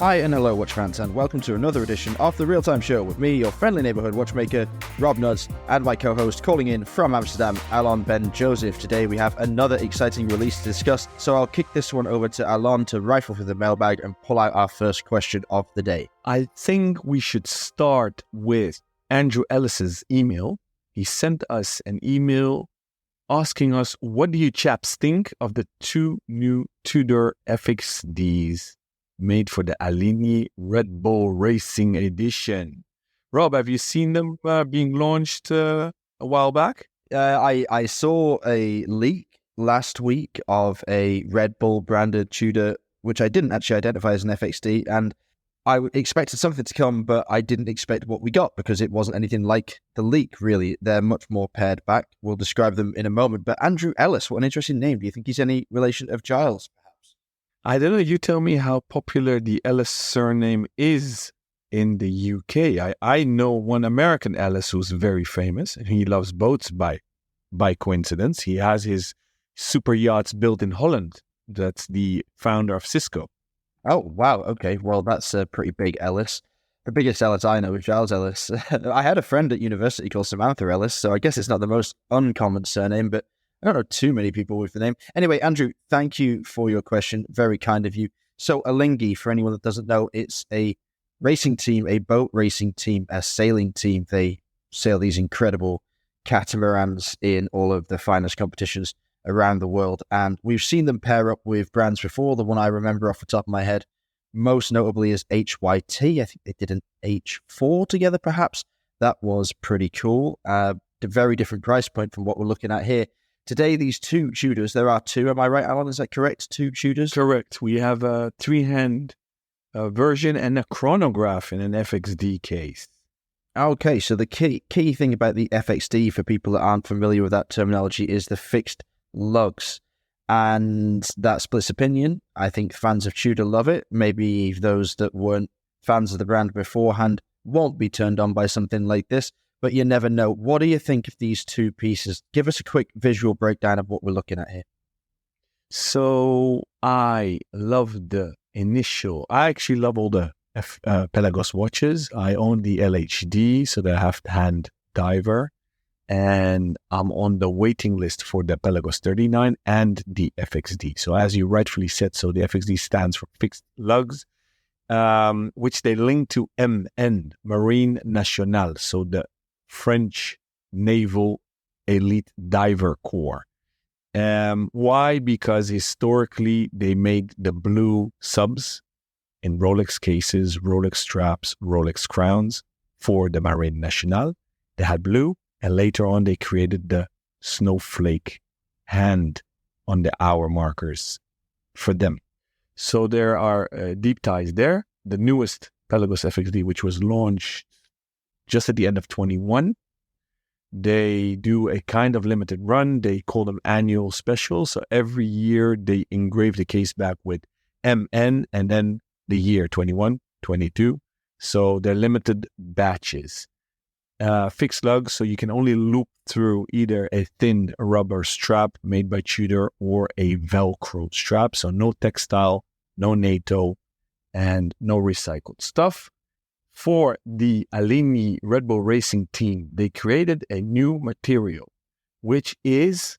Hi and hello watch fans, and welcome to another edition of the Real Time Show with me, your friendly neighbourhood watchmaker, Rob Nuds, and my co-host calling in from Amsterdam, Alon Ben Joseph. Today we have another exciting release to discuss, so I'll kick this one over to Alon to rifle through the mailbag and pull out our first question of the day. I think we should start with Andrew Ellis's email. He sent us an email asking us, what do you chaps think of the two new Tudor FXDs made for the Alini Red Bull Racing Edition? Rob, have you seen them being launched a while back? I saw a leak last week of a Red Bull branded Tudor, which I didn't actually identify as an FXD, and I expected something to come, but I didn't expect what we got because it wasn't anything like the leak, really. They're much more pared back. We'll describe them in a moment. But Andrew Ellis, what an interesting name. Do you think he's any relation of Giles, perhaps? I don't know. You tell me how popular the Ellis surname is in the UK. I know one American Ellis who's very famous, and he loves boats by coincidence. He has his super yachts built in Holland. That's the founder of Cisco. Oh, wow. Okay. Well, that's a pretty big Ellis. The biggest Ellis I know is Giles Ellis. I had a friend at university called Samantha Ellis, so I guess it's not the most uncommon surname, but I don't know too many people with the name. Anyway, Andrew, thank you for your question. Very kind of you. So Alinghi, for anyone that doesn't know, it's a racing team, a boat racing team, a sailing team. They sail these incredible catamarans in all of the finest competitions around the world, and we've seen them pair up with brands before. The one I remember off the top of my head most notably is HYT. I think they did an H4 together, perhaps. That was pretty cool. A very different price point from what we're looking at here. Today, these two Tudors, there are two, am I right, Alan? Is that correct? Two Tudors? Correct. We have a three-hand version and a chronograph in an FXD case. Okay, so the key thing about the FXD, for people that aren't familiar with that terminology, is the fixed lugs, and that splits opinion. I think fans of Tudor love it. Maybe those that weren't fans of the brand beforehand won't be turned on by something like this, but you never know. What do you think of these two pieces? Give us a quick visual breakdown of what we're looking at here. So I love the initial. I actually love all the Pelagos watches. I own the LHD, so the half-hand diver, and I'm on the waiting list for the Pelagos 39 and the FXD. So as you rightfully said, so the FXD stands for fixed lugs, which they link to MN, Marine Nationale, so the French Naval Elite Diver Corps. Why? Because historically they made the blue subs in Rolex cases, Rolex straps, Rolex crowns for the Marine Nationale. They had blue. And later on, they created the snowflake hand on the hour markers for them. So there are deep ties there. The newest Pelagos FXD, which was launched just at the end of 21, they do a kind of limited run. They call them annual specials. So every year, they engrave the case back with MN and then the year 21, 22. So they're limited batches. Fixed lugs, so you can only loop through either a thin rubber strap made by Tudor or a Velcro strap. So no textile, no NATO, and no recycled stuff. For the Alini Red Bull Racing team, they created a new material, which is,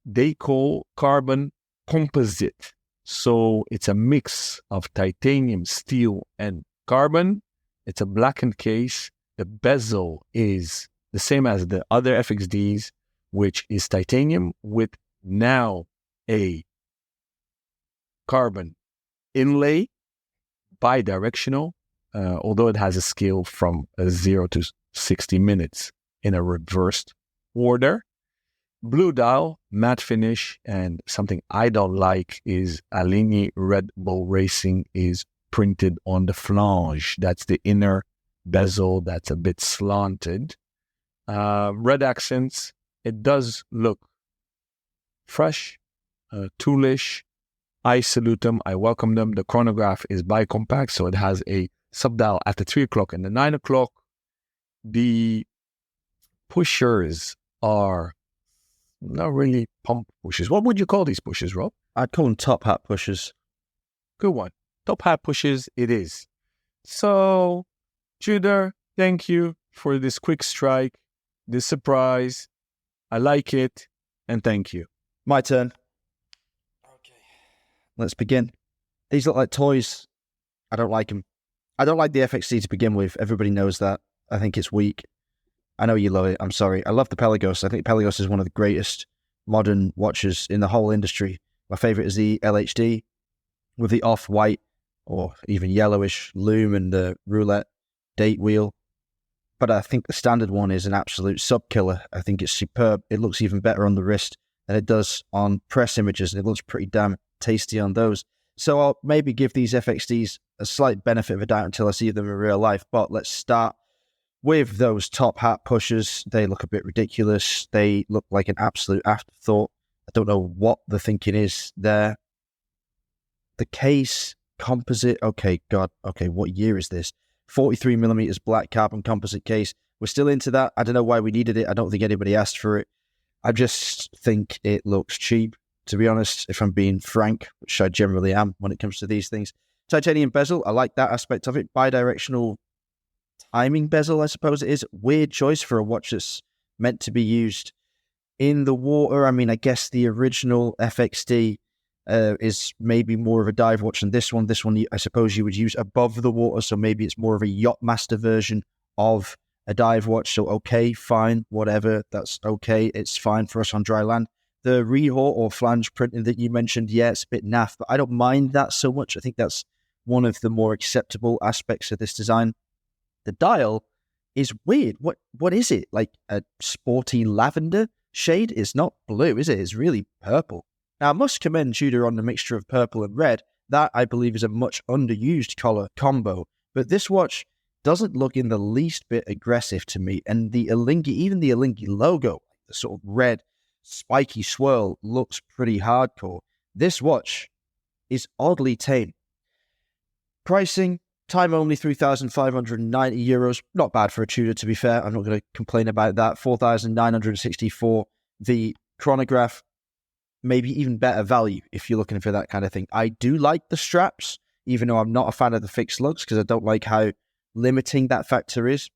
they call carbon composite. So it's a mix of titanium, steel, and carbon. It's a blackened case. The bezel is the same as the other FXDs, which is titanium with now a carbon inlay, bidirectional, although it has a scale from 0 to 60 minutes in a reversed order. Blue dial, matte finish, and something I don't like is Alini Red Bull Racing is printed on the flange. That's the inner bezel that's a bit slanted. Red accents. It does look fresh, toolish. I salute them. I welcome them. The chronograph is bicompact, so it has a subdial at the 3 o'clock and the 9 o'clock. The pushers are not really pump pushers. What would you call these pushers, Rob? I'd call them top hat pushers. Good one. top hat pushes it is. So, Tudor, thank you for this quick strike, this surprise. I like it, and thank you. My turn. Okay. Let's begin. These look like toys. I don't like them. I don't like the FXC to begin with. Everybody knows that. I think it's weak. I know you love it. I'm sorry. I love the Pelagos. I think Pelagos is one of the greatest modern watches in the whole industry. My favorite is the LHD with the off-white or even yellowish lume and the roulette date wheel. But I think the standard one is an absolute sub-killer. I think it's superb. It looks even better on the wrist than it does on press images, and it looks pretty damn tasty on those. So I'll maybe give these FXDs a slight benefit of a doubt until I see them in real life. But let's start with those top hat pushers. They look a bit ridiculous. They look like an absolute afterthought. I don't know what the thinking is there. The case, composite. Okay, God. Okay, what year is this? 43 millimeters black carbon composite case. We're still into that. I don't know why we needed it. I don't think anybody asked for it. I just think it looks cheap, to be honest, if I'm being frank, which I generally am when it comes to these things. Titanium bezel, I like that aspect of it. Bidirectional timing bezel, I suppose it is. Weird choice for a watch that's meant to be used in the water. I mean, I guess the original FXD is maybe more of a dive watch than this one. This one, I suppose you would use above the water, so maybe it's more of a Yachtmaster version of a dive watch. So, okay, fine, whatever, that's okay. It's fine for us on dry land. The rehort or flange printing that you mentioned, yeah, it's a bit naff, but I don't mind that so much. I think that's one of the more acceptable aspects of this design. The dial is weird. What is it? Like a sporty lavender shade? It's not blue, is it? It's really purple. Now, I must commend Tudor on the mixture of purple and red. That, I believe, is a much underused color combo. But this watch doesn't look in the least bit aggressive to me. And the Alinghi, even the Alinghi logo, the sort of red spiky swirl, looks pretty hardcore. This watch is oddly tame. Pricing, time only, €3,590. Not bad for a Tudor, to be fair. I'm not going to complain about that. 4,964. The chronograph, maybe even better value if you're looking for that kind of thing. I do like the straps, even though I'm not a fan of the fixed lugs because I don't like how limiting that factor is.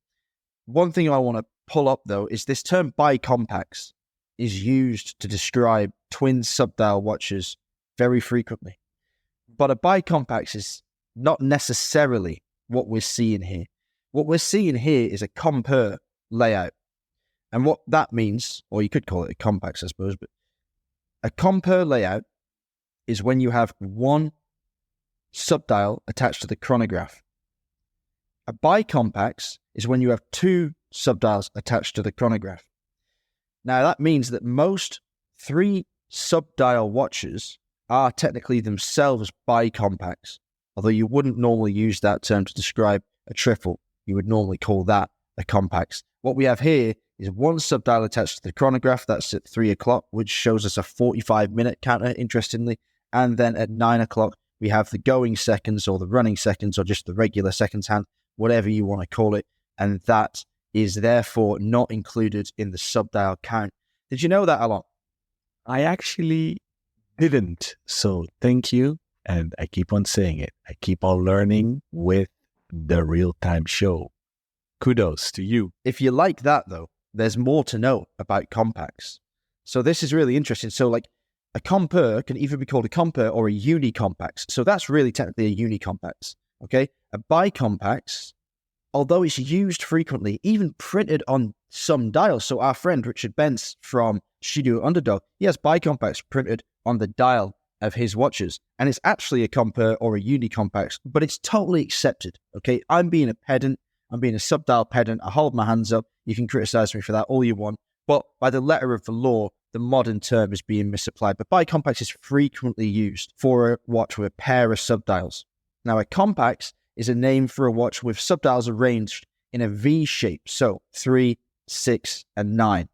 One thing I want to pull up, though, is this term bicompax is used to describe twin subdial watches very frequently. But a bicompax is not necessarily what we're seeing here. What we're seeing here is a compare layout. And what that means, or you could call it a compax, I suppose, but a compare layout is when you have one subdial attached to the chronograph. A bicompax is when you have two subdials attached to the chronograph. Now, that means that most 3 subdial watches are technically themselves bicompax, although you wouldn't normally use that term to describe a triple. You would normally call that a compax. What we have here is one subdial attached to the chronograph. That's at 3 o'clock, which shows us a 45-minute counter, interestingly. And then at 9 o'clock, we have the going seconds or the running seconds or just the regular seconds hand, whatever you want to call it. And that is therefore not included in the subdial count. Did you know that, Alon? I actually didn't. So thank you. And I keep on saying it. I keep on learning with the real-time show. Kudos to you. If you like that, though, there's more to know about compacts. So this is really interesting. So like a compare can either be called a compare or a unicompax. So that's really technically a unicompax. Okay. A bicompax, although it's used frequently, even printed on some dials. So our friend Richard Bentz from Studio Underdog, he has bicompax printed on the dial of his watches. And it's actually a compare or a unicompax, but it's totally accepted. Okay. I'm being a pedant. I'm being a subdial pedant. I hold my hands up. You can criticize me for that all you want. But by the letter of the law, the modern term is being misapplied. But bicompax is frequently used for a watch with a pair of subdials. Now, a compax is a name for a watch with subdials arranged in a V shape. So 3, 6, and 9.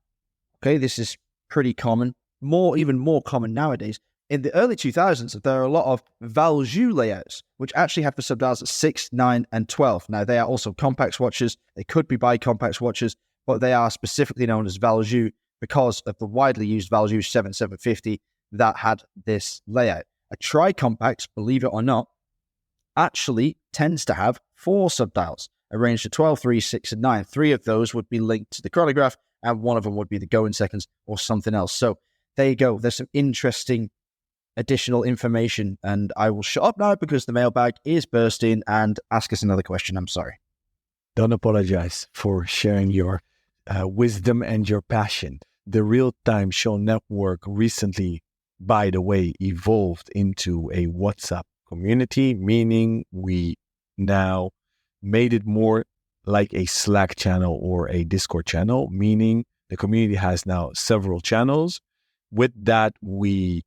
Okay, this is pretty common. Even more common nowadays. In the early 2000s, there are a lot of Valjoux layouts, which actually have the subdials at 6, 9, and 12. Now, they are also compax watches. They could be bicompax watches, but they are specifically known as Valjoux because of the widely used Valjoux 7750 that had this layout. A tricompax, believe it or not, actually tends to have 4 subdials, arranged to 12, 3, 6, and 9. 3 of those would be linked to the chronograph, and one of them would be the go in seconds or something else. So there you go. There's some interesting additional information, and I will shut up now because the mailbag is bursting, and ask us another question. I'm sorry. Don't apologize for sharing your wisdom and your passion. The Real-Time Show Network recently, by the way, evolved into a WhatsApp community, meaning we now made it more like a Slack channel or a Discord channel, meaning the community has now several channels. With that, we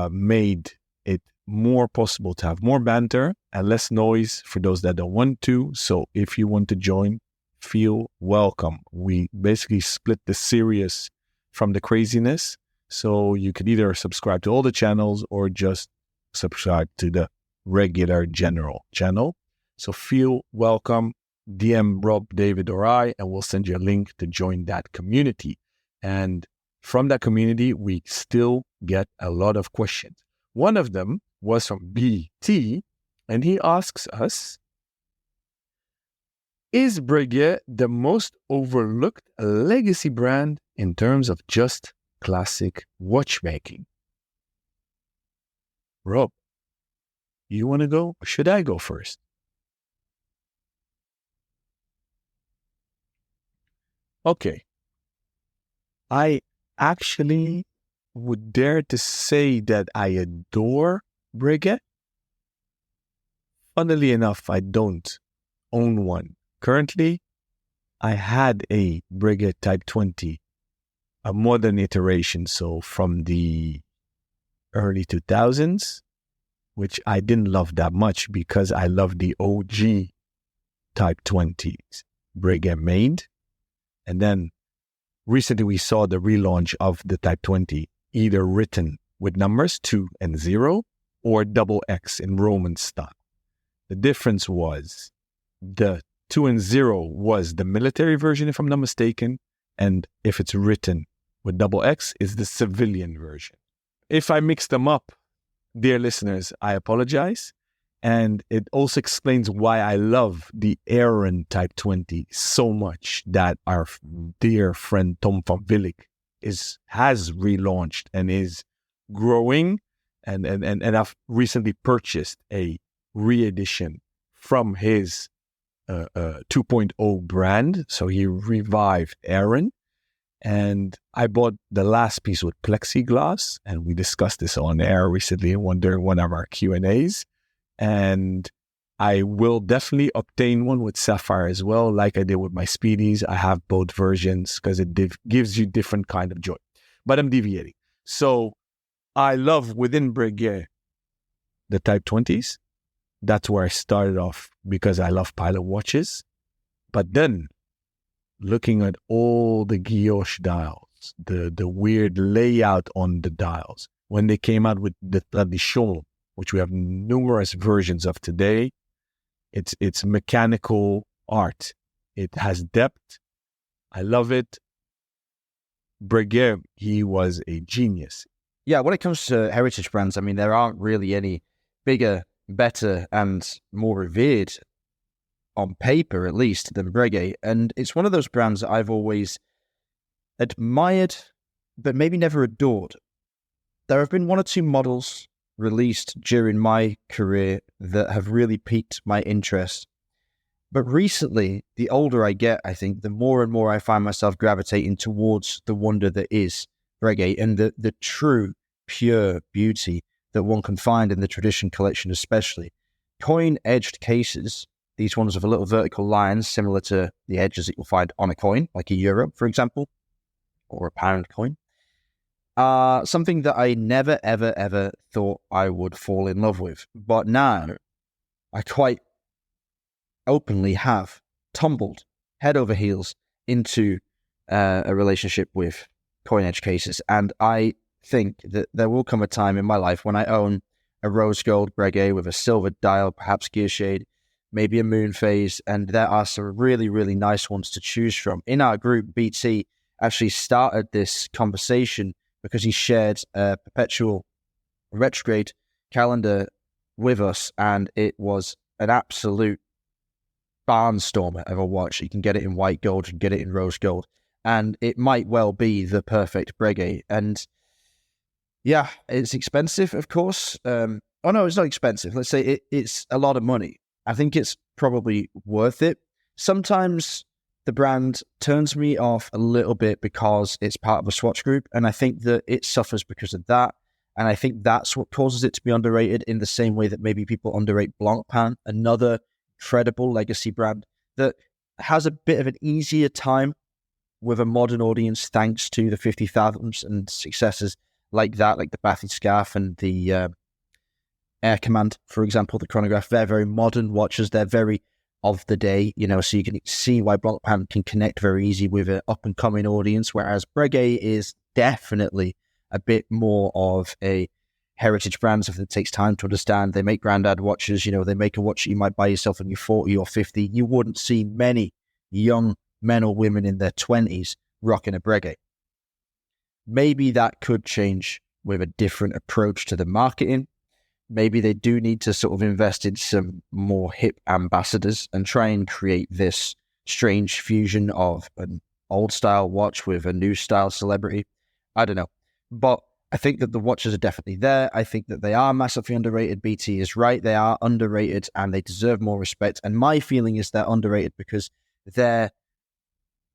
made it more possible to have more banter and less noise for those that don't want to. So if you want to join, feel welcome. We basically split the serious from the craziness. So you could either subscribe to all the channels or just subscribe to the regular general channel. So feel welcome. DM Rob, David, or I, and we'll send you a link to join that community. And from that community, we still get a lot of questions. One of them was from BT, and he asks us, is Breguet the most overlooked legacy brand in terms of just classic watchmaking? Rob, you want to go, or should I go first? Okay. I actually would dare to say that I adore Breguet. Funnily enough, I don't own one. Currently, I had a Breguet Type 20, a modern iteration, so from the early 2000s, which I didn't love that much because I love the OG Type 20s Breguet made. And then recently we saw the relaunch of the Type 20, either written with numbers 2 and 0 or double X in Roman style. The difference was the 2 and 0 was the military version, if I'm not mistaken, and if it's written with double X, is the civilian version. If I mix them up, dear listeners, I apologize. And it also explains why I love the Aaron Type 20 so much that our dear friend Tom van Willik has relaunched and is growing. And I've recently purchased a re-edition from his 2.0 brand. So he revived Aaron. And I bought the last piece with plexiglass. And we discussed this on air recently during one of our Q&As. And I will definitely obtain one with sapphire as well, like I did with my Speedies. I have both versions because it gives you different kind of joy. But I'm deviating. So I love within Breguet the Type 20s. That's where I started off because I love pilot watches. But then looking at all the guilloche dials, the weird layout on the dials, when they came out with the Tradition, which we have numerous versions of today, it's mechanical art. It has depth. I love it. Breguet, he was a genius. Yeah, when it comes to heritage brands, I mean, there aren't really any bigger, better, and more revered, on paper at least, than Breguet. And it's one of those brands that I've always admired, but maybe never adored. There have been 1 or 2 models released during my career that have really piqued my interest. But recently, the older I get, I think, the more and more I find myself gravitating towards the wonder that is Breguet and the true, pure beauty that one can find in the Tradition collection especially. Coin-edged cases, these ones with a little vertical lines similar to the edges that you'll find on a coin, like a euro, for example, or a pound coin. Something that I never, ever, ever thought I would fall in love with. But now, I quite openly have tumbled head over heels into a relationship with coin-edge cases. And I think that there will come a time in my life when I own a rose gold Breguet with a silver dial, perhaps gear shade, maybe a moon phase, and there are some really, really nice ones to choose from. In our group, BT actually started this conversation because he shared a perpetual retrograde calendar with us, and it was an absolute barnstormer of a watch. You can get it in white gold, you can get it in rose gold, and it might well be the perfect Breguet. And yeah, it's expensive, of course. Oh no, it's not expensive. Let's say it's a lot of money. I think it's probably worth it. Sometimes the brand turns me off a little bit because it's part of a Swatch group, and I think that it suffers because of that. And I think that's what causes it to be underrated, in the same way that maybe people underrate Blancpain, another credible legacy brand that has a bit of an easier time with a modern audience thanks to the 50,000s and successes like that, like the Bathy Scarf and the Air Command, for example, the chronograph. They're very modern watches. They're very of the day, so you can see why Blancpain can connect very easy with an up-and-coming audience, whereas Breguet is definitely a bit more of a heritage brand, so it takes time to understand. They make granddad watches, they make a watch that you might buy yourself when you're 40 or 50. You wouldn't see many young men or women in their 20s rocking a Breguet. Maybe that could change with a different approach to the marketing. Maybe they do need to sort of invest in some more hip ambassadors and try and create this strange fusion of an old style watch with a new style celebrity. I don't know. But I think that the watches are definitely there. I think that they are massively underrated. BT is right. They are underrated and they deserve more respect. And my feeling is they're underrated because their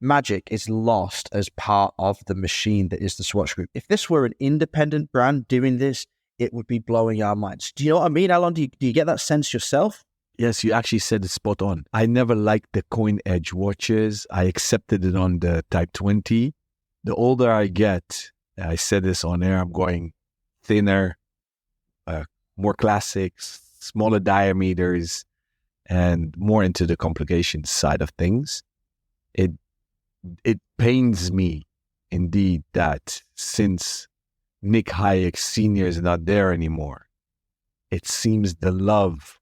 magic is lost as part of the machine that is the Swatch Group. If this were an independent brand doing this, it would be blowing our minds. Do you know what I mean, Alan? Do you get that sense yourself? Yes, you actually said it spot on. I never liked the coin edge watches. I accepted it on the Type 20. The older I get, I said this on air, I'm going thinner, more classics, smaller diameters, and more into the complications side of things. It pains me indeed that since Nick Hayek Sr. is not there anymore, it seems the love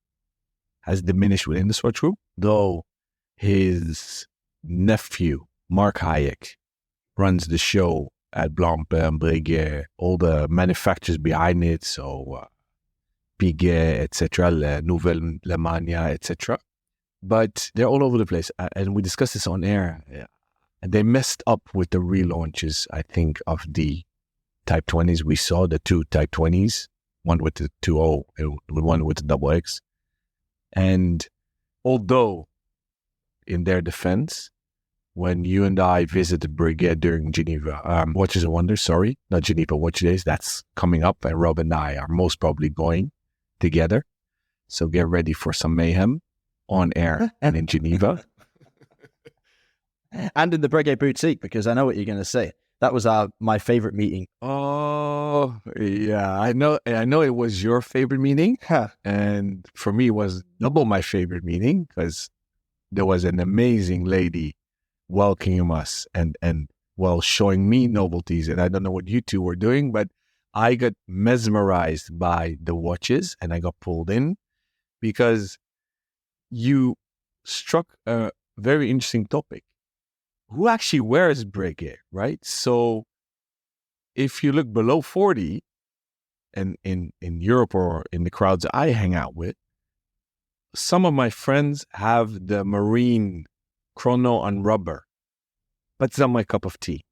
has diminished within the Swatch Group, though his nephew, Mark Hayek, runs the show at Blancpain, Breguet, all the manufacturers behind it, so Piguet, etc., La Nouvelle Lemania, etc. But they're all over the place, and we discussed this on air. And they messed up with the relaunches, I think, of the Type 20s. We saw the two Type 20s, one with the 2.0 and one with the double X. And although, in their defense, when you and I visited Breguet during Geneva, Watches and Wonders, sorry, not Geneva Watch Days, that's coming up, and Rob and I are most probably going together. So get ready for some mayhem on air and in Geneva. And in the Breguet boutique, because I know what you're going to say. That was my favorite meeting. Oh, yeah. I know it was your favorite meeting. Huh. And for me, it was double my favorite meeting because there was an amazing lady welcoming us and showing me novelties. And I don't know what you two were doing, but I got mesmerized by the watches and I got pulled in because you struck a very interesting topic. Who actually wears Breguet, right? So if you look below 40, and in Europe or in the crowds I hang out with, some of my friends have the marine chrono on rubber, but it's not my cup of tea.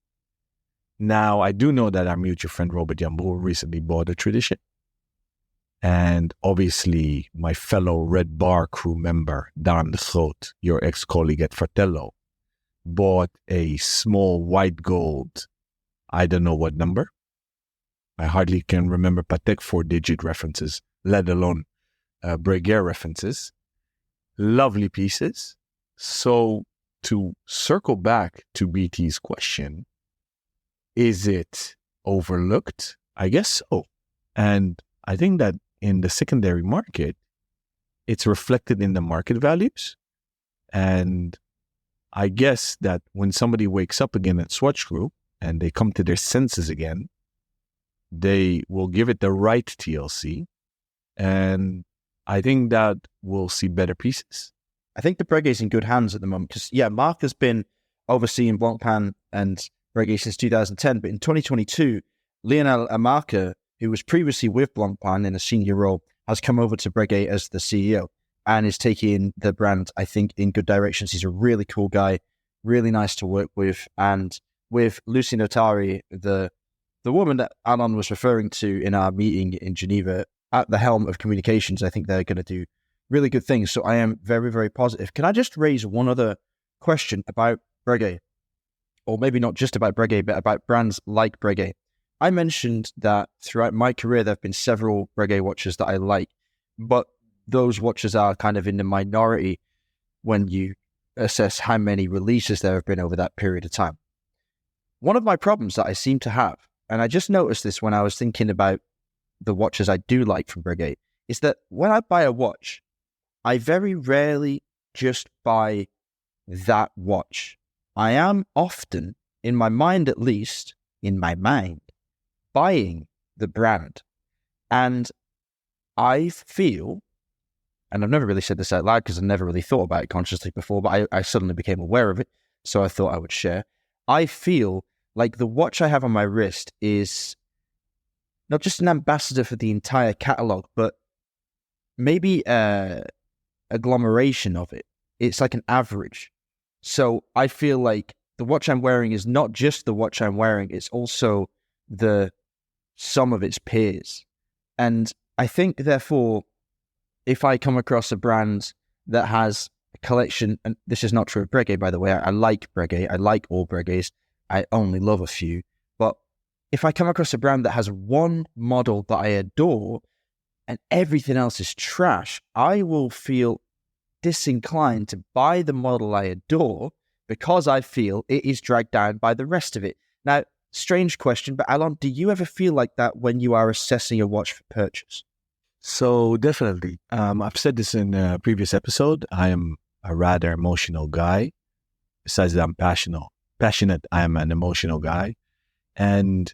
Now, I do know that our mutual friend Robert Yambo recently bought a Tradition. And obviously, my fellow Red Bar crew member, Dan de Groot, your ex-colleague at Fratello, bought a small white gold, I don't know what number. I hardly can remember Patek 4-digit references, let alone Breguet references. Lovely pieces. So to circle back to BT's question, is it overlooked? I guess so. And I think that in the secondary market, it's reflected in the market values. And I guess that when somebody wakes up again at Swatch Group and they come to their senses again, they will give it the right TLC. And I think that we'll see better pieces. I think the Breguet's in good hands at the moment because, yeah, Mark has been overseeing Blancpain and Breguet since 2010. But in 2022, Lionel Amarca, who was previously with Blancpain in a senior role, has come over to Breguet as the CEO and is taking the brand, I think, in good directions. He's a really cool guy, really nice to work with. And with Lucy Notari, the woman that Alan was referring to in our meeting in Geneva at the helm of communications, I think they're going to do really good things. So I am very, very positive. Can I just raise one other question about Breguet? Or maybe not just about Breguet, but about brands like Breguet. I mentioned that throughout my career, there have been several Breguet watches that I like, but those watches are kind of in the minority when you assess how many releases there have been over that period of time. One of my problems that I seem to have, and I just noticed this when I was thinking about the watches I do like from Breguet, is that when I buy a watch, I very rarely just buy that watch. I am often, in my mind at least, buying the brand. And I feel, and I've never really said this out loud because I've never really thought about it consciously before, but I suddenly became aware of it, so I thought I would share. I feel like the watch I have on my wrist is not just an ambassador for the entire catalogue, but maybe an agglomeration of it. It's like an average. So I feel like the watch I'm wearing is not just the watch I'm wearing, it's also the sum of its peers. And I think, therefore, if I come across a brand that has a collection, and this is not true of Breguet, by the way, I like Breguet, I like all Breguets, I only love a few, but if I come across a brand that has one model that I adore and everything else is trash, I will feel disinclined to buy the model I adore because I feel it is dragged down by the rest of it. Now, strange question, but Alon, do you ever feel like that when you are assessing a watch for purchase? So definitely. I've said this in a previous episode. I am a rather emotional guy. Besides that I'm passionate, I am an emotional guy. And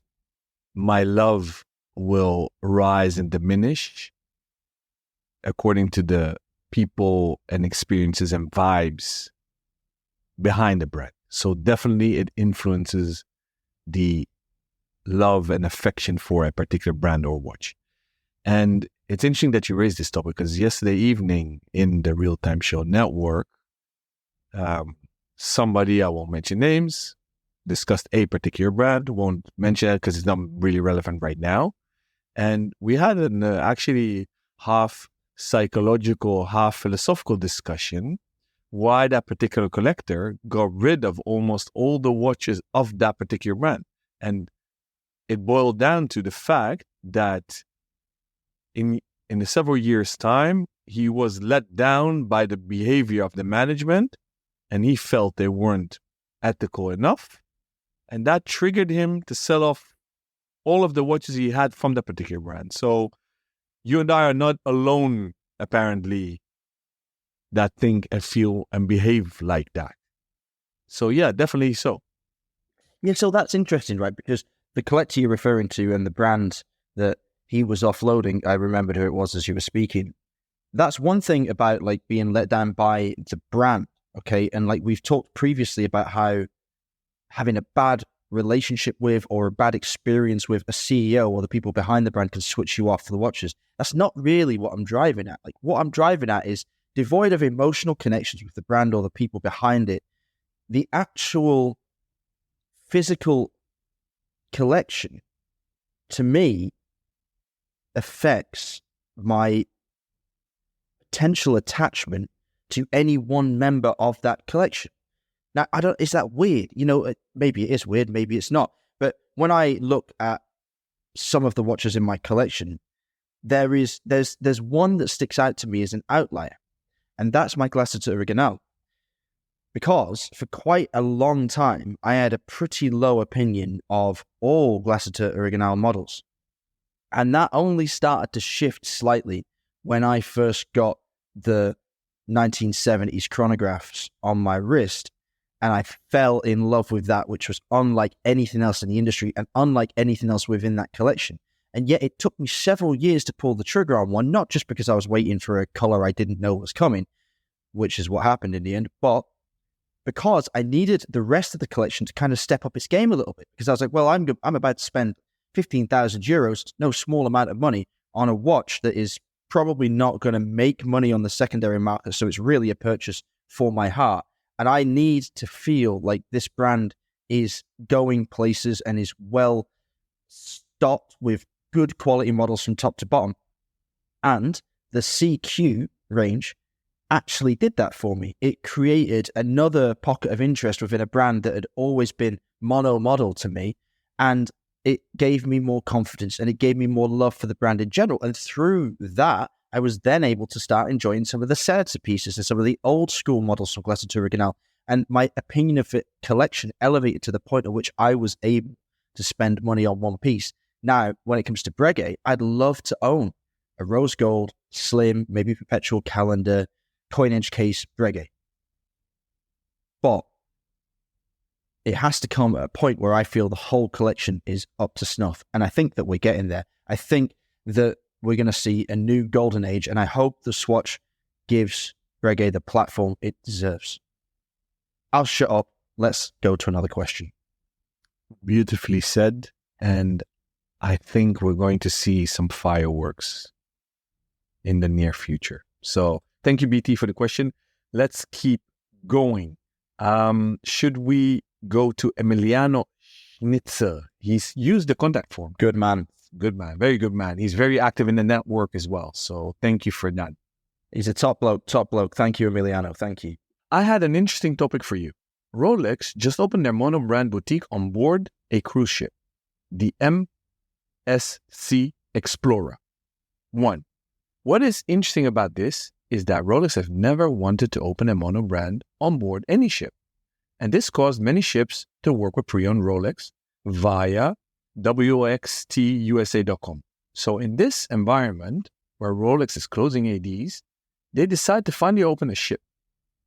my love will rise and diminish according to the people and experiences and vibes behind the brand. So definitely it influences the love and affection for a particular brand or watch. And it's interesting that you raised this topic because yesterday evening in the Real Time Show Network, somebody, I won't mention names, discussed a particular brand, won't mention it because it's not really relevant right now. And we had an actually half psychological, half philosophical discussion why that particular collector got rid of almost all the watches of that particular brand. And it boiled down to the fact that in the several years' time, he was let down by the behavior of the management and he felt they weren't ethical enough. And that triggered him to sell off all of the watches he had from that particular brand. So you and I are not alone, apparently, that think and feel and behave like that. So yeah, definitely so. Yeah, so that's interesting, right? Because the collector you're referring to and the brand that he was offloading, I remembered who it was as you were speaking. That's one thing about like being let down by the brand, okay? And like we've talked previously about how having a bad relationship with or a bad experience with a CEO or the people behind the brand can switch you off for the watches. That's not really what I'm driving at. Like what I'm driving at is devoid of emotional connections with the brand or the people behind it. The actual physical collection, to me, affects my potential attachment to any one member of that collection. Now, is that weird? You know, maybe it is weird, maybe it's not. But when I look at some of the watches in my collection, there's one that sticks out to me as an outlier, and that's my Glacéteur Original. Because for quite a long time, I had a pretty low opinion of all Glacéteur Original models. And that only started to shift slightly when I first got the 1970s chronographs on my wrist. And I fell in love with that, which was unlike anything else in the industry and unlike anything else within that collection. And yet it took me several years to pull the trigger on one, not just because I was waiting for a color I didn't know was coming, which is what happened in the end, but because I needed the rest of the collection to kind of step up its game a little bit. Because I was like, well, I'm about to spend 15,000 euros, no small amount of money, on a watch that is probably not going to make money on the secondary market. So it's really a purchase for my heart. And I need to feel like this brand is going places and is well stocked with good quality models from top to bottom. And the CQ range actually did that for me. It created another pocket of interest within a brand that had always been mono model to me. And it gave me more confidence and it gave me more love for the brand in general. And through that, I was then able to start enjoying some of the Serta pieces and some of the old school models from Glacier Original. And my opinion of it collection elevated to the point at which I was able to spend money on one piece. Now, when it comes to Breguet, I'd love to own a rose gold, slim, maybe perpetual calendar, coin edge case Breguet. But it has to come at a point where I feel the whole collection is up to snuff. And I think that we're getting there. I think that we're going to see a new golden age. And I hope the Swatch gives Breguet the platform it deserves. I'll shut up. Let's go to another question. Beautifully said. And I think we're going to see some fireworks in the near future. So thank you, BT, for the question. Let's keep going. Should we go to Emiliano Schnitzer? He's used the contact form. Good man. Good man. Very good man. He's very active in the network as well. So thank you for that. He's a top bloke. Thank you, Emiliano. Thank you. I had an interesting topic for you. Rolex just opened their mono-brand boutique on board a cruise ship, the MSC Explorer 1. What is interesting about this is that Rolex have never wanted to open a mono-brand on board any ship. And this caused many ships to work with pre-owned Rolex via WXTUSA.com. So in this environment, where Rolex is closing ADs, they decide to finally open a ship.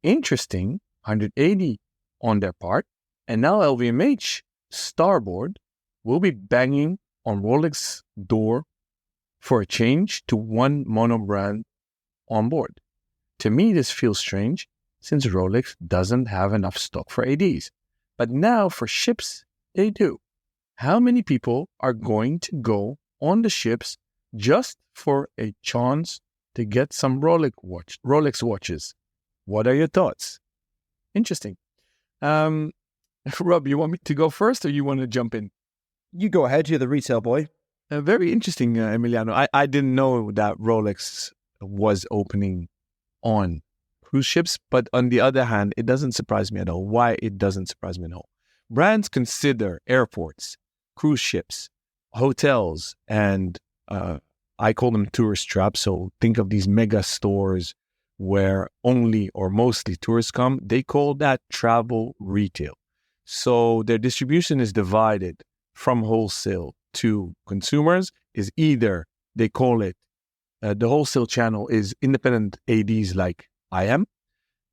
Interesting, 180 on their part, and now LVMH Starboard will be banging on Rolex door for a change to one mono brand on board. To me, this feels strange since Rolex doesn't have enough stock for ADs. But now for ships, they do. How many people are going to go on the ships just for a chance to get some Rolex watches? What are your thoughts? Interesting. Rob, you want me to go first or you want to jump in? You go ahead. You're the retail boy. Very interesting, Emiliano. I didn't know that Rolex was opening on cruise ships, but on the other hand, it doesn't surprise me at all. Why it doesn't surprise me at all? Brands consider airports, cruise ships, hotels, and I call them tourist traps. So think of these mega stores where only or mostly tourists come. They call that travel retail. So their distribution is divided from wholesale to consumers. Is either they call it the wholesale channel is independent ADs like I am,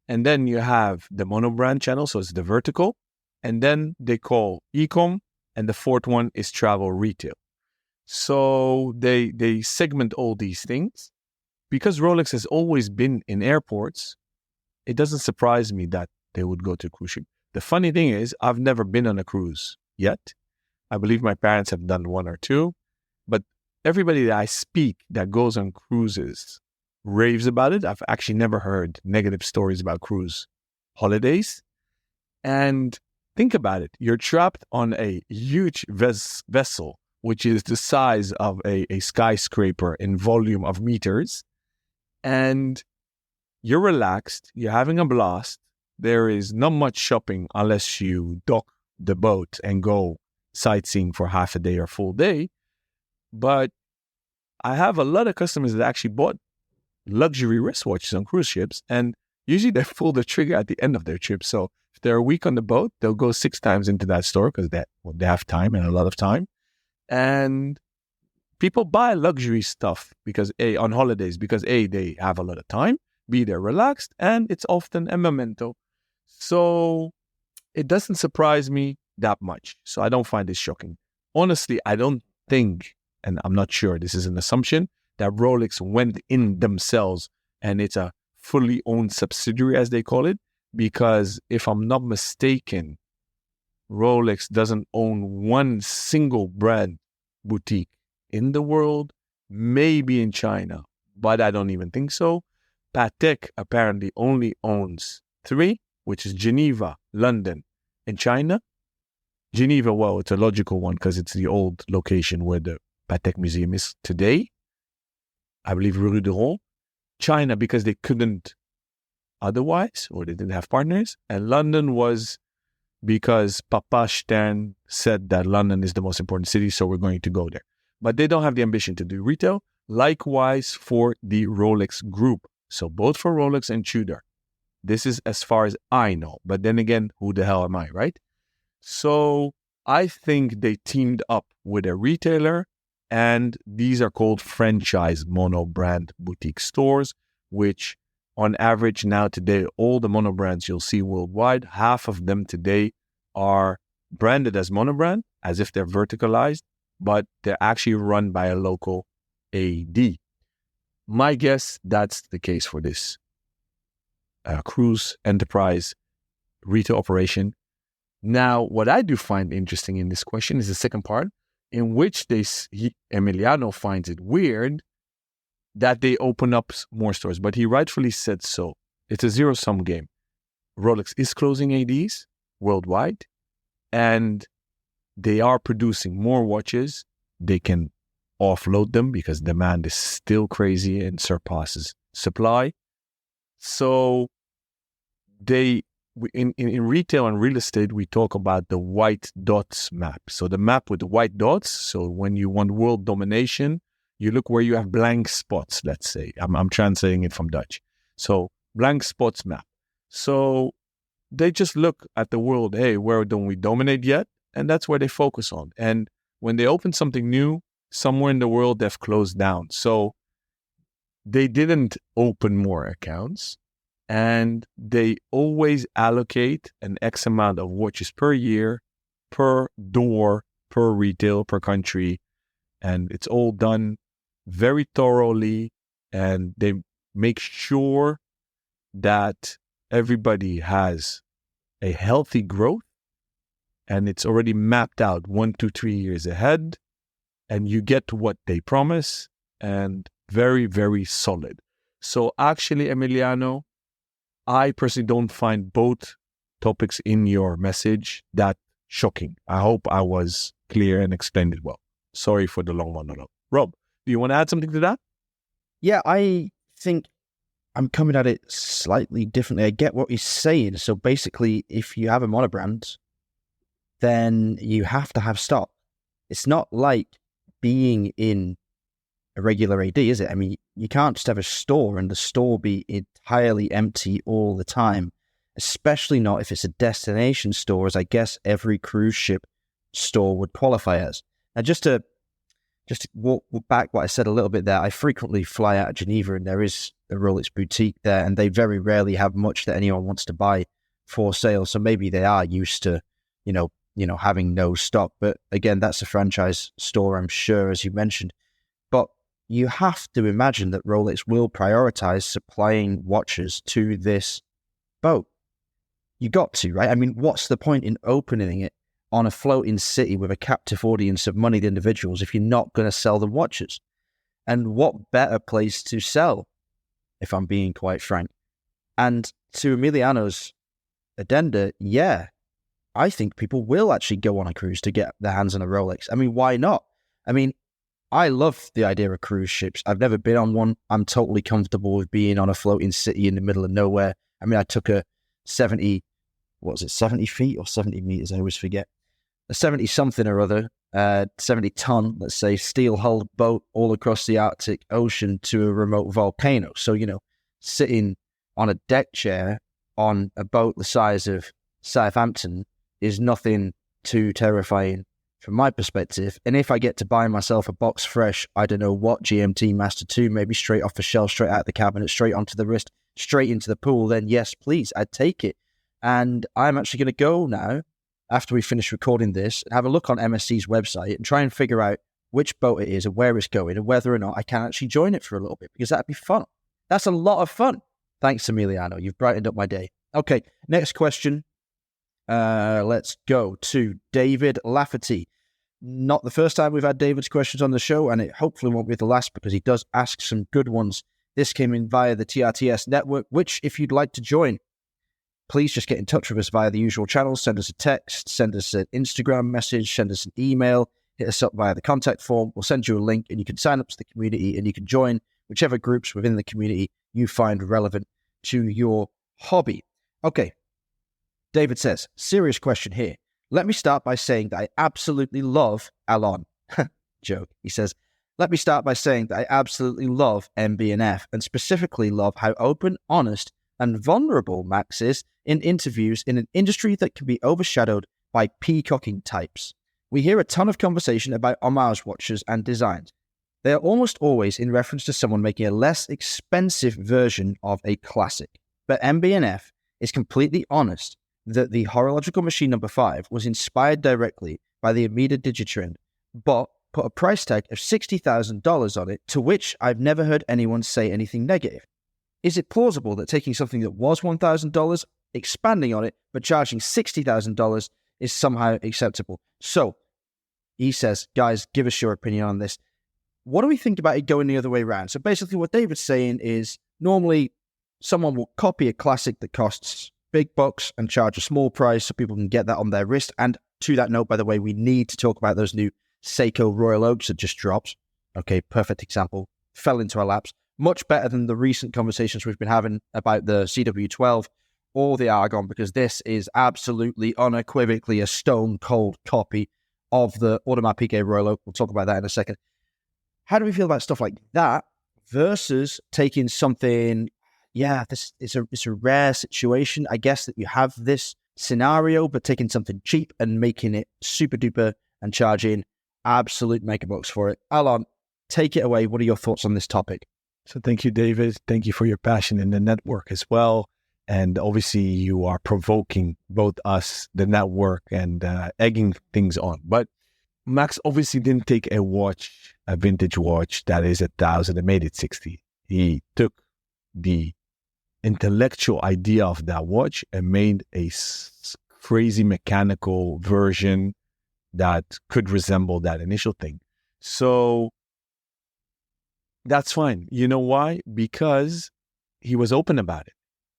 and then you have the monobrand channel, so it's the vertical, and then they call e-com, and the fourth one is travel retail. So they segment all these things. Because Rolex has always been in airports, it doesn't surprise me that they would go to cruise ship. The funny thing is, I've never been on a cruise yet. I believe my parents have done one or two, but everybody that I speak that goes on cruises raves about it. I've actually never heard negative stories about cruise holidays. And think about it. You're trapped on a huge vessel, which is the size of a skyscraper in volume of meters. And you're relaxed. You're having a blast. There is not much shopping unless you dock the boat and go sightseeing for half a day or full day. But I have a lot of customers that actually bought luxury wristwatches on cruise ships, and usually they pull the trigger at the end of their trip. So if they're a week on the boat, they'll go 6 times into that store because they have time and a lot of time. And people buy luxury stuff because on holidays, because they have a lot of time, B, they're relaxed, and it's often a memento. So it doesn't surprise me that much. So I don't find this shocking. Honestly, I don't think, and I'm not sure, this is an assumption, that Rolex went in themselves and it's a fully owned subsidiary, as they call it, because if I'm not mistaken, Rolex doesn't own one single brand boutique in the world, maybe in China, but I don't even think so. Patek apparently only owns 3, which is Geneva, London, and China. Geneva, well, it's a logical one because it's the old location where the Patek Museum is today. I believe Rue de Rome. China, because they couldn't otherwise, or they didn't have partners. And London was because Papa Stern said that London is the most important city, so we're going to go there. But they don't have the ambition to do retail. Likewise for the Rolex group. So both for Rolex and Tudor. This is as far as I know. But then again, who the hell am I, right? So I think they teamed up with a retailer, and these are called franchise mono-brand boutique stores, which on average now today, all the mono-brands you'll see worldwide, half of them today are branded as mono-brand, as if they're verticalized, but they're actually run by a local AD. My guess, that's the case for this cruise enterprise retail operation. Now, what I do find interesting in this question is the second part, in which Emiliano finds it weird that they open up more stores, but he rightfully said so. It's a zero-sum game. Rolex is closing ADs worldwide, and they are producing more watches. They can offload them because demand is still crazy and surpasses supply. So in retail and real estate, we talk about the white dots map. So the map with the white dots. So when you want world domination, you look where you have blank spots, let's say. I'm translating it from Dutch. So blank spots map. So they just look at the world, hey, where don't we dominate yet? And that's where they focus on. And when they open something new, somewhere in the world, they've closed down. So they didn't open more accounts, and they always allocate an X amount of watches per year, per door, per retail, per country. And it's all done very thoroughly, and they make sure that everybody has a healthy growth, and it's already mapped out 1 to 3 years ahead, and you get what they promise, and very, very solid. So actually, Emiliano, I personally don't find both topics in your message that shocking. I hope I was clear and explained it well. Sorry for the long monologue. Rob, do you want to add something to that? Yeah, I think I'm coming at it slightly differently. I get what he's saying. So basically, if you have a monobrand, then you have to have stock. It's not like being in a regular AD, is it? I mean, you can't just have a store and the store be entirely empty all the time, especially not if it's a destination store, as I guess every cruise ship store would qualify as. Now, just to walk back what I said a little bit there, I frequently fly out of Geneva, and there is a Rolex boutique there, and they very rarely have much that anyone wants to buy for sale. So maybe they are used to, having no stock. But again, that's a franchise store, I'm sure, as you mentioned. But you have to imagine that Rolex will prioritize supplying watches to this boat. You got to, right? I mean, what's the point in opening it on a floating city with a captive audience of moneyed individuals if you're not going to sell them watches? And what better place to sell, if I'm being quite frank? And to Emiliano's addenda, yeah, I think people will actually go on a cruise to get their hands on a Rolex. I mean, why not? I mean, I love the idea of cruise ships. I've never been on one. I'm totally comfortable with being on a floating city in the middle of nowhere. I mean, I took a 70 feet or 70 meters? I always forget. A 70-something or other, 70-ton, let's say, steel-hulled boat all across the Arctic Ocean to a remote volcano. So, sitting on a deck chair on a boat the size of Southampton is nothing too terrifying from my perspective. And if I get to buy myself a box fresh, I don't know what, GMT Master 2, maybe straight off the shelf, straight out the cabinet, straight onto the wrist, straight into the pool, then yes, please, I'd take it. And I'm actually going to go now, after we finish recording this, and have a look on MSC's website and try and figure out which boat it is and where it's going and whether or not I can actually join it for a little bit, because that'd be fun. That's a lot of fun. Thanks, Emiliano. You've brightened up my day. Okay, next question. Let's go to David Lafferty. not the first time we've had David's questions on the show, and it hopefully won't be the last because he does ask some good ones. This came in via the TRTS network, which if you'd like to join, please just get in touch with us via the usual channels. Send us a text, send us an Instagram message, send us an email, hit us up via the contact form. We'll send you a link and you can sign up to the community and you can join whichever groups within the community you find relevant to your hobby. Okay, David says, serious question here. Let me start by saying that I absolutely love Alon. Joke. He says, let me start by saying that I absolutely love MB&F and specifically love how open, honest, and vulnerable Max is in interviews in an industry that can be overshadowed by peacocking types. We hear a ton of conversation about homage watches and designs. They are almost always in reference to someone making a less expensive version of a classic. But MB&F is completely honest that the horological machine number 5 was inspired directly by the Amida Digitrend, but put a price tag of $60,000 on it, to which I've never heard anyone say anything negative. Is it plausible that taking something that was $1,000, expanding on it, but charging $60,000 is somehow acceptable? So, he says, guys, give us your opinion on this. What do we think about it going the other way around? So basically what David's saying is normally someone will copy a classic that costs big bucks and charge a small price so people can get that on their wrist. And to that note, by the way, we need to talk about those new Seiko Royal Oaks that just dropped. Okay, perfect example. Fell into our laps. Much better than the recent conversations we've been having about the CW12 or the Argon, because this is absolutely unequivocally a stone cold copy of the Audemars Piguet Royal Oak. We'll talk about that in a second. How do we feel about stuff like that versus taking something, this is a rare situation, I guess, that you have this scenario, but taking something cheap and making it super duper and charging absolute mega bucks for it. Alon, take it away. What are your thoughts on this topic? So thank you, David. Thank you for your passion in the network as well. And obviously you are provoking both us, the network, and egging things on. But Max obviously didn't take a vintage watch that is 1,000 and made it 60. He took the intellectual idea of that watch and made a crazy mechanical version that could resemble that initial thing. So that's fine. You know why? Because he was open about it.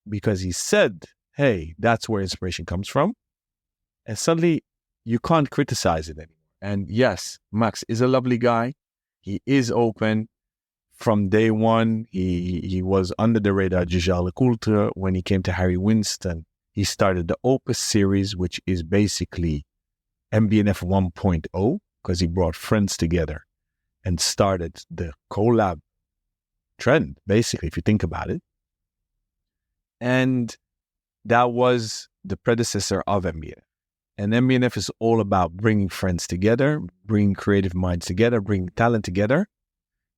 Because he said, hey, that's where inspiration comes from. And suddenly you can't criticize it anymore. And yes, Max is a lovely guy. He is open. From day one, he was under the radar Jujal Lecoultre. When he came to Harry Winston, he started the Opus series, which is basically MB&F 1.0, because he brought friends together and started the collab trend, basically, if you think about it. And that was the predecessor of MB&F. And MB&F is all about bringing friends together, bringing creative minds together, bringing talent together.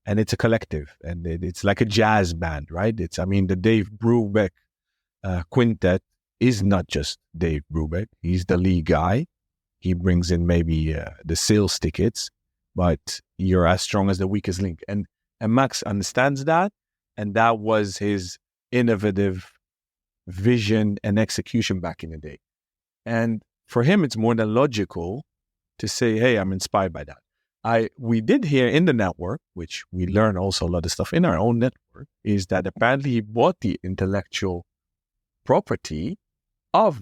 And it's a collective. And it's like a jazz band, right? The Dave Brubeck quintet is not just Dave Brubeck. He's the lead guy. He brings in maybe the sales tickets, but you're as strong as the weakest link. And Max understands that. And that was his innovative vision and execution back in the day. And for him, it's more than logical to say, hey, I'm inspired by that. We did hear in the network, which we learn also a lot of stuff in our own network, is that apparently he bought the intellectual property of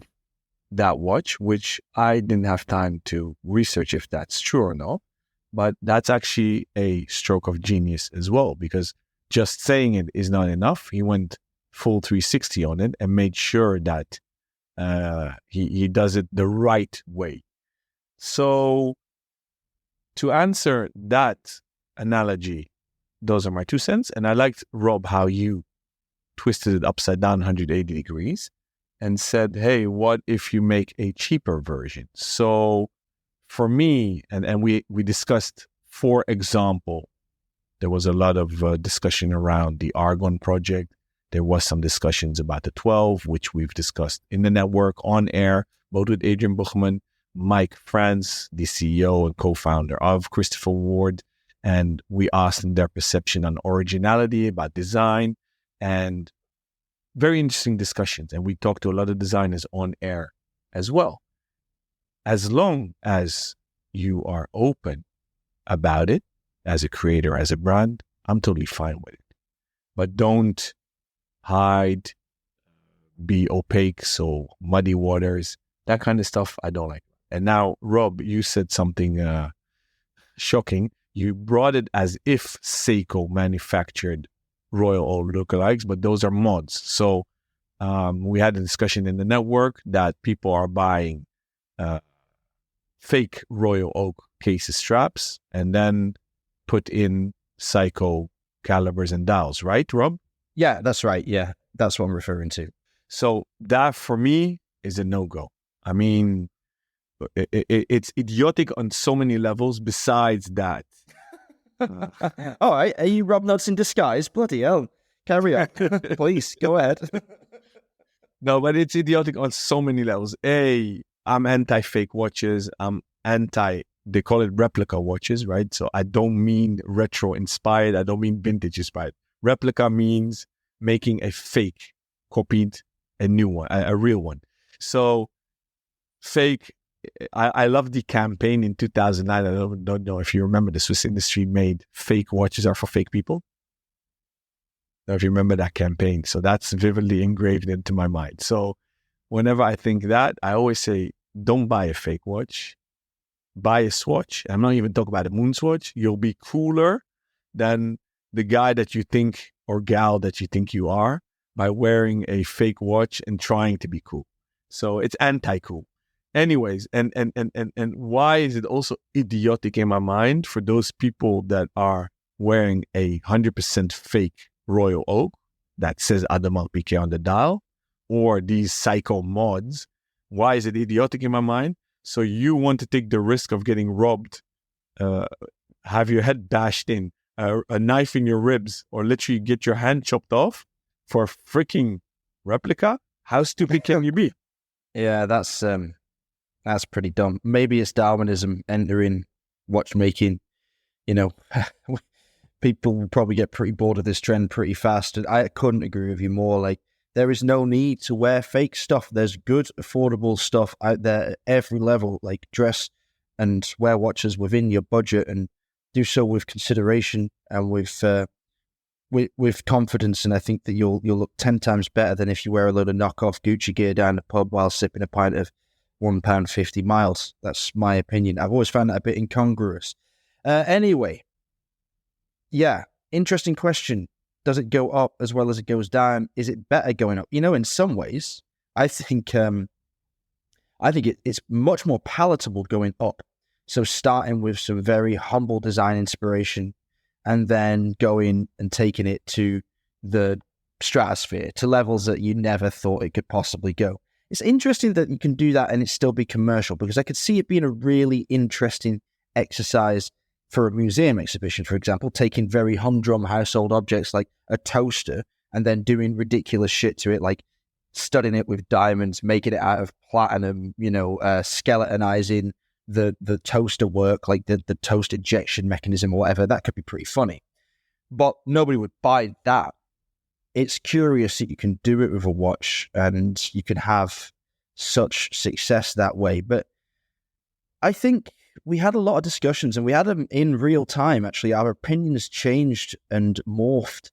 that watch, which I didn't have time to research if that's true or not. But that's actually a stroke of genius as well, because just saying it is not enough. He went full 360 on it and made sure that he does it the right way. So to answer that analogy, those are my 2 cents. And I liked, Rob, how you twisted it upside down 180 degrees and said, hey, what if you make a cheaper version? So for me, and we discussed, for example, there was a lot of discussion around the Argon project. There was some discussions about the 12, which we've discussed in the network on air, both with Adrian Buchman, Mike Franz, the CEO and co-founder of Christopher Ward. And we asked them their perception on originality, about design, and very interesting discussions. And we talked to a lot of designers on air as well. As long as you are open about it as a creator, as a brand, I'm totally fine with it. But don't hide, be opaque, so muddy waters, that kind of stuff, I don't like. And now, Rob, you said something shocking. You brought it as if Seiko manufactured Royal Oak lookalikes, but those are mods. So we had a discussion in the network that people are buying fake Royal Oak cases straps and then put in Seiko calibers and dials, right, Rob? Yeah, that's right. Yeah, that's what I'm referring to. So that for me is a no-go. I mean, it's idiotic on so many levels besides that. All right, are you Rob Nuts in disguise? Bloody hell. Carry on. Please, go ahead. No, but it's idiotic on so many levels. I'm anti-fake watches. I'm they call it replica watches, right? So I don't mean retro-inspired. I don't mean vintage-inspired. Replica means making a fake, copied a new one, a real one. So fake, I love the campaign in 2009. I don't know if you remember, the Swiss industry made fake watches are for fake people. I don't know if you remember that campaign. So that's vividly engraved into my mind. So whenever I think that, I always say, don't buy a fake watch. Buy a Swatch. I'm not even talking about a Moon Swatch. You'll be cooler than the guy that you think or gal that you think you are by wearing a fake watch and trying to be cool. So it's anti-cool. Anyways, and why is it also idiotic in my mind for those people that are wearing a 100% fake Royal Oak that says Audemars Piguet on the dial, or these Seiko mods? Why is it idiotic in my mind? So you want to take the risk of getting robbed, have your head bashed in, a knife in your ribs, or literally get your hand chopped off for a freaking replica? How stupid can you be? Yeah, that's pretty dumb. Maybe it's Darwinism entering watchmaking. You know, people will probably get pretty bored of this trend pretty fast. And I couldn't agree with you more. Like, there is no need to wear fake stuff. There's good, affordable stuff out there at every level. Like, dress and wear watches within your budget, and do so with consideration and with confidence. And I think that you'll look 10 times better than if you wear a load of knockoff Gucci gear down the pub while sipping a pint of £1.50 miles. That's my opinion. I've always found that a bit incongruous. Anyway, yeah, interesting question. Does it go up as well as it goes down? Is it better going up? You know, in some ways, I think it's much more palatable going up. So starting with some very humble design inspiration and then going and taking it to the stratosphere, to levels that you never thought it could possibly go. It's interesting that you can do that and it still be commercial, because I could see it being a really interesting exercise for a museum exhibition, for example, taking very humdrum household objects like a toaster and then doing ridiculous shit to it, like studding it with diamonds, making it out of platinum, skeletonizing the toaster work, like the toast ejection mechanism or whatever. That could be pretty funny. But nobody would buy that. It's curious that you can do it with a watch and you can have such success that way. But I think we had a lot of discussions, and we had them in real time, actually. Our opinions changed and morphed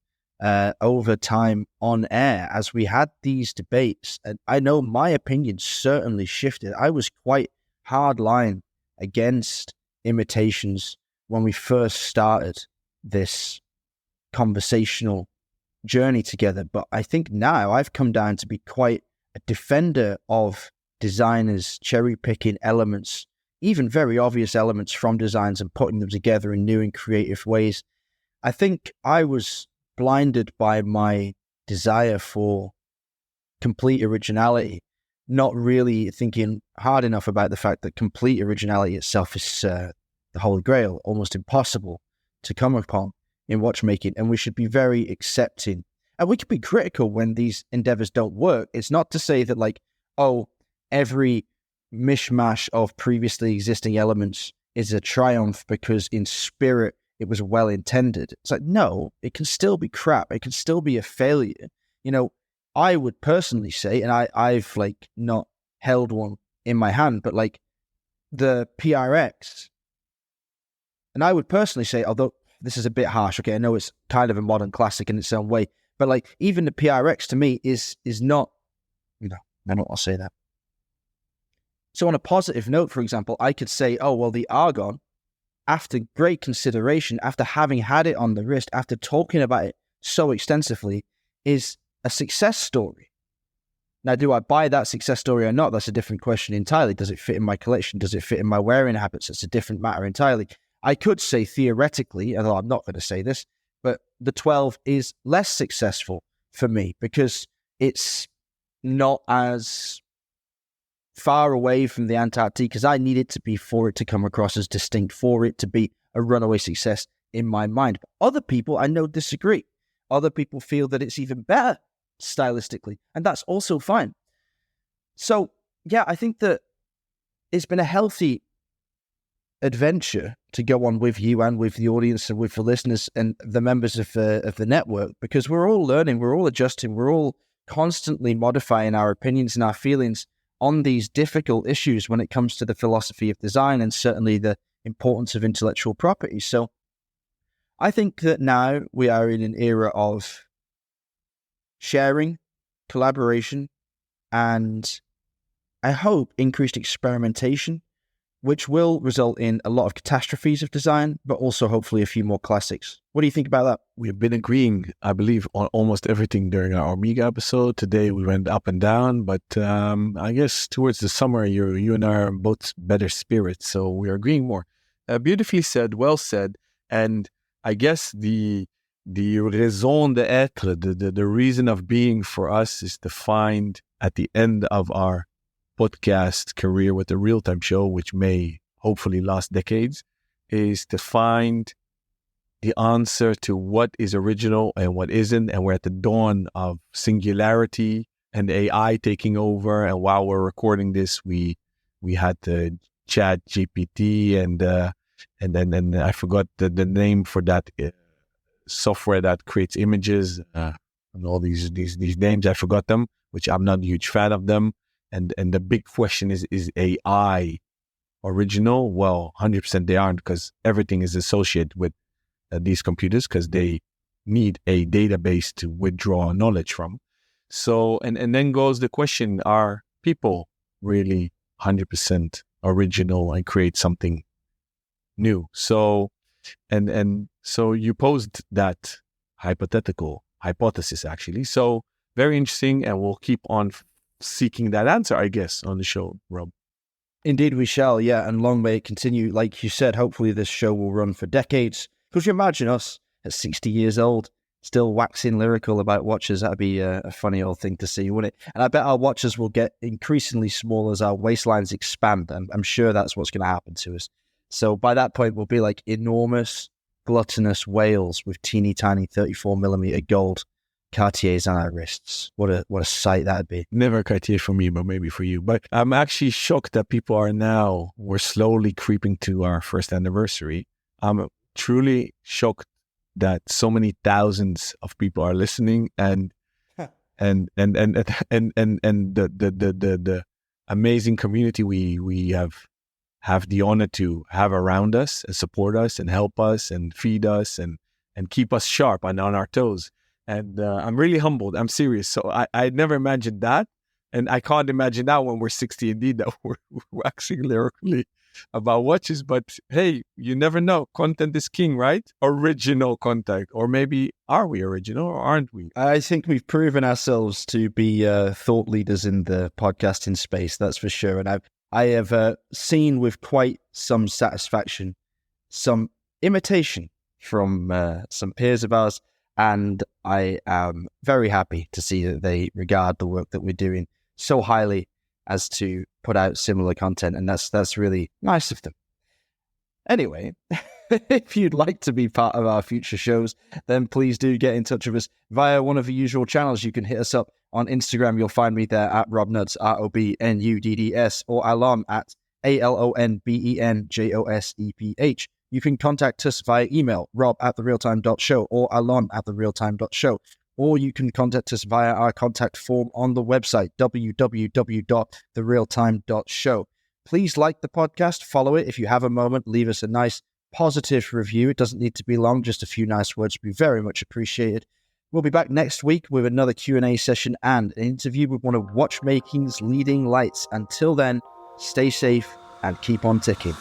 over time on air as we had these debates. And I know my opinion certainly shifted. I was quite hardline against imitations when we first started this conversational journey together. But I think now I've come down to be quite a defender of designers cherry-picking elements, even very obvious elements from designs, and putting them together in new and creative ways. I think I was blinded by my desire for complete originality, not really thinking hard enough about the fact that complete originality itself is the holy grail, almost impossible to come upon in watchmaking. And we should be very accepting. And we could be critical when these endeavors don't work. It's not to say that, like, oh, every mishmash of previously existing elements is a triumph because in spirit it was well intended. It's like, no, it can still be crap. It can still be a failure. You know, I would personally say, and I've like not held one in my hand, but like the PRX, and I would personally say, although this is a bit harsh, okay, I know it's kind of a modern classic in its own way, but like even the PRX to me is not, I don't want to say that. So on a positive note, for example, I could say, oh, well, the Argon, after great consideration, after having had it on the wrist, after talking about it so extensively, is a success story. Now, do I buy that success story or not? That's a different question entirely. Does it fit in my collection? Does it fit in my wearing habits? It's a different matter entirely. I could say theoretically, although I'm not going to say this, but the 12 is less successful for me because it's not as far away from the Antarctique as I need it to be for it to come across as distinct, for it to be a runaway success in my mind. But other people I know disagree. Other people feel that it's even better stylistically, and that's also fine. So, yeah, I think that it's been a healthy adventure to go on with you and with the audience and with the listeners and the members of the network, because we're all learning, we're all adjusting, we're all constantly modifying our opinions and our feelings on these difficult issues when it comes to the philosophy of design and certainly the importance of intellectual property. So I think that now we are in an era of sharing, collaboration, and I hope increased experimentation, which will result in a lot of catastrophes of design, but also hopefully a few more classics. What do you think about that? We've been agreeing, I believe, on almost everything during our Omega episode. Today we went up and down, but I guess towards the summer, you and I are in both better spirits, so we're agreeing more. Beautifully said, well said, and I guess the raison d'être, the reason of being for us is to find at the end of our podcast career with the Real-Time Show, which may hopefully last decades, is to find the answer to what is original and what isn't. And we're at the dawn of singularity and AI taking over. And while we're recording this, we had the Chat GPT and then I forgot the name for that software that creates images and all these names. I forgot them, which I'm not a huge fan of them. And the big question is AI original? Well, 100% they aren't, because everything is associated with these computers because they need a database to withdraw knowledge from. So, and then goes the question, are people really 100% original and create something new? So, and so you posed that hypothesis actually. So very interesting, and we'll keep on seeking that answer, I guess, on the show, Rob. Indeed we shall, yeah, and long may it continue. Like you said, hopefully this show will run for decades. Could you imagine us at 60 years old still waxing lyrical about watches? That'd be a funny old thing to see, wouldn't it? And I bet our watches will get increasingly small as our waistlines expand. I'm sure that's what's going to happen to us. So by that point, we'll be like enormous, gluttonous whales with teeny tiny 34mm gold Cartiers on our wrists. What a sight that'd be. Never Cartier for me, but maybe for you. But I'm actually shocked that we're slowly creeping to our first anniversary. I'm truly shocked that so many thousands of people are listening and the amazing community we have the honor to have around us and support us and help us and feed us and keep us sharp and on our toes. And I'm really humbled. I'm serious. So I never imagined that. And I can't imagine now when we're 60 indeed that we're waxing lyrically about watches. But hey, you never know. Content is king, right? Original content. Or maybe are we original or aren't we? I think we've proven ourselves to be thought leaders in the podcasting space. That's for sure. And I have seen with quite some satisfaction some imitation from some peers of ours. And I am very happy to see that they regard the work that we're doing so highly as to put out similar content. And that's really nice of them. Anyway, if you'd like to be part of our future shows, then please do get in touch with us via one of the usual channels. You can hit us up on Instagram. You'll find me there at RobNuds, RobNudds, or Alon at ALONBENJOSEPH. You can contact us via email, rob@therealtime.show or alon@therealtime.show. Or you can contact us via our contact form on the website, www.therealtime.show. Please like the podcast, follow it. If you have a moment, leave us a nice positive review. It doesn't need to be long, just a few nice words would be very much appreciated. We'll be back next week with another Q&A session and an interview with one of watchmaking's leading lights. Until then, stay safe and keep on ticking.